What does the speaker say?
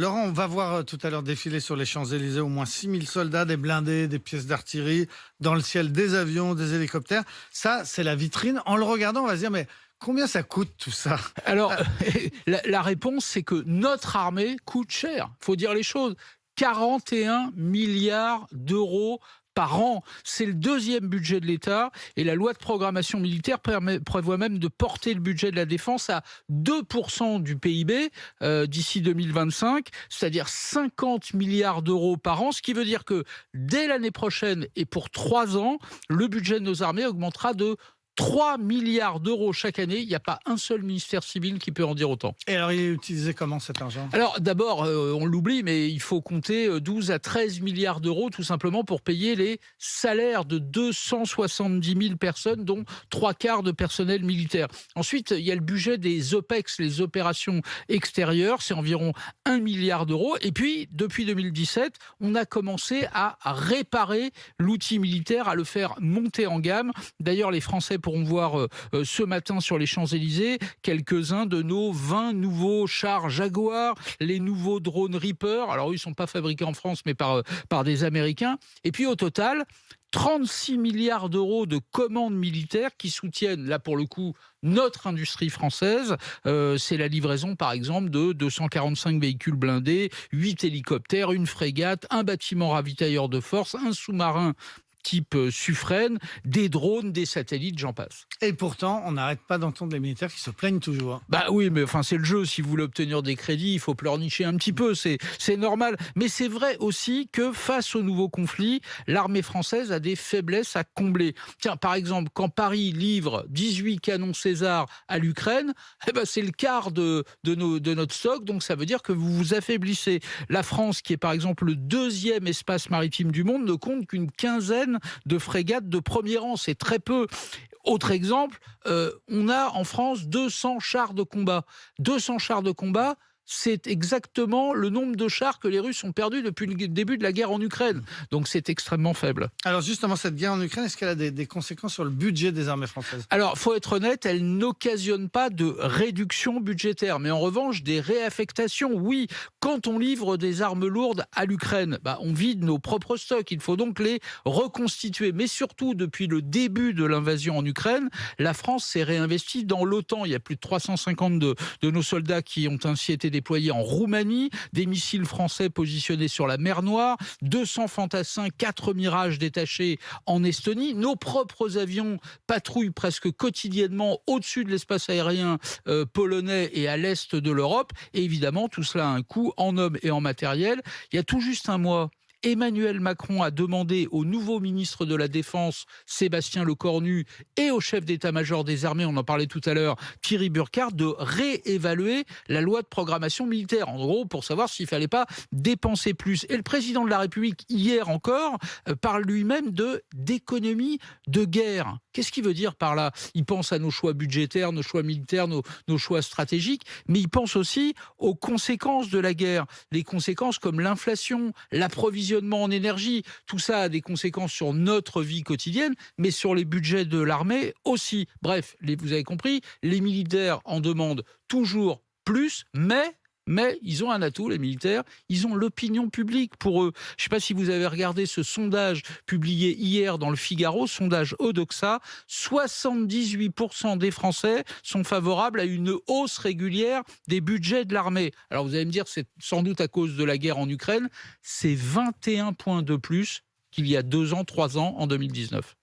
Laurent, on va voir tout à l'heure défiler sur les Champs-Élysées au moins 6000 soldats, des blindés, des pièces d'artillerie, dans le ciel des avions, des hélicoptères. Ça, c'est la vitrine. En le regardant, on va se dire, mais combien ça coûte tout ça? Alors, la réponse, c'est que notre armée coûte cher. Il faut dire les choses. 41 milliards d'euros par an. C'est le deuxième budget de l'État et la loi de programmation militaire prévoit même de porter le budget de la défense à 2% du PIB d'ici 2025, c'est-à-dire 50 milliards d'euros par an, ce qui veut dire que dès l'année prochaine et pour 3 ans, le budget de nos armées augmentera de 3 milliards d'euros chaque année. Il n'y a pas un seul ministère civil qui peut en dire autant. Et alors, il est utilisé comment cet argent? Alors d'abord, on l'oublie, mais il faut compter 12 à 13 milliards d'euros tout simplement pour payer les salaires de 270 000 personnes, dont 3/4 de personnel militaire. Ensuite, il y a le budget des OPEX, les opérations extérieures, c'est environ 1 milliard d'euros. Et puis, depuis 2017, on a commencé à réparer l'outil militaire, à le faire monter en gamme. D'ailleurs, les Français pourront voir ce matin sur les Champs-Élysées quelques-uns de nos 20 nouveaux chars Jaguar, les nouveaux drones Reaper. Alors eux, ils ne sont pas fabriqués en France, mais par des Américains. Et puis au total, 36 milliards d'euros de commandes militaires qui soutiennent, là pour le coup, notre industrie française. C'est la livraison, par exemple, de 245 véhicules blindés, 8 hélicoptères, une frégate, un bâtiment ravitailleur de force, un sous-marin type Suffren, des drones, des satellites, j'en passe. Et pourtant, on n'arrête pas d'entendre les militaires qui se plaignent toujours. Bah oui, mais enfin c'est le jeu. Si vous voulez obtenir des crédits, il faut pleurnicher un petit peu, c'est normal. Mais c'est vrai aussi que face au nouveau conflit, l'armée française a des faiblesses à combler. Tiens, par exemple, quand Paris livre 18 canons César à l'Ukraine, eh ben c'est le quart de notre stock, donc ça veut dire que vous vous affaiblissez. La France, qui est par exemple le deuxième espace maritime du monde, ne compte qu'une quinzaine de frégates de premier rang, c'est très peu. Autre exemple, on a en France 200 chars de combat. 200 chars de combat, c'est exactement le nombre de chars que les Russes ont perdus depuis le début de la guerre en Ukraine. Donc c'est extrêmement faible. Alors justement, cette guerre en Ukraine, est-ce qu'elle a des conséquences sur le budget des armées françaises? Alors, faut être honnête, elle n'occasionne pas de réduction budgétaire, mais en revanche, des réaffectations. Oui, quand on livre des armes lourdes à l'Ukraine, on vide nos propres stocks. Il faut donc les reconstituer. Mais surtout, depuis le début de l'invasion en Ukraine, la France s'est réinvestie dans l'OTAN. Il y a plus de 350 de nos soldats qui ont ainsi été déployés en Roumanie, des missiles français positionnés sur la mer Noire, 200 fantassins, 4 Mirages détachés en Estonie. Nos propres avions patrouillent presque quotidiennement au-dessus de l'espace aérien polonais et à l'est de l'Europe. Et évidemment, tout cela a un coût en hommes et en matériel. Il y a tout juste un mois, Emmanuel Macron a demandé au nouveau ministre de la Défense, Sébastien Lecornu, et au chef d'état-major des armées, on en parlait tout à l'heure, Thierry Burkhardt, de réévaluer la loi de programmation militaire. En gros, pour savoir s'il ne fallait pas dépenser plus. Et le président de la République, hier encore, parle lui-même d'économie de guerre. Qu'est-ce qu'il veut dire par là? Il pense à nos choix budgétaires, nos choix militaires, nos choix stratégiques, mais il pense aussi aux conséquences de la guerre. Les conséquences comme l'inflation, l'approvisionnement en énergie, tout ça a des conséquences sur notre vie quotidienne, mais sur les budgets de l'armée aussi. Bref, vous avez compris, les militaires en demandent toujours plus, mais ils ont un atout, les militaires, ils ont l'opinion publique pour eux. Je ne sais pas si vous avez regardé ce sondage publié hier dans le Figaro, sondage Odoxa, 78% des Français sont favorables à une hausse régulière des budgets de l'armée. Alors vous allez me dire, c'est sans doute à cause de la guerre en Ukraine, c'est 21 points de plus qu'il y a 2 ans, 3 ans, en 2019.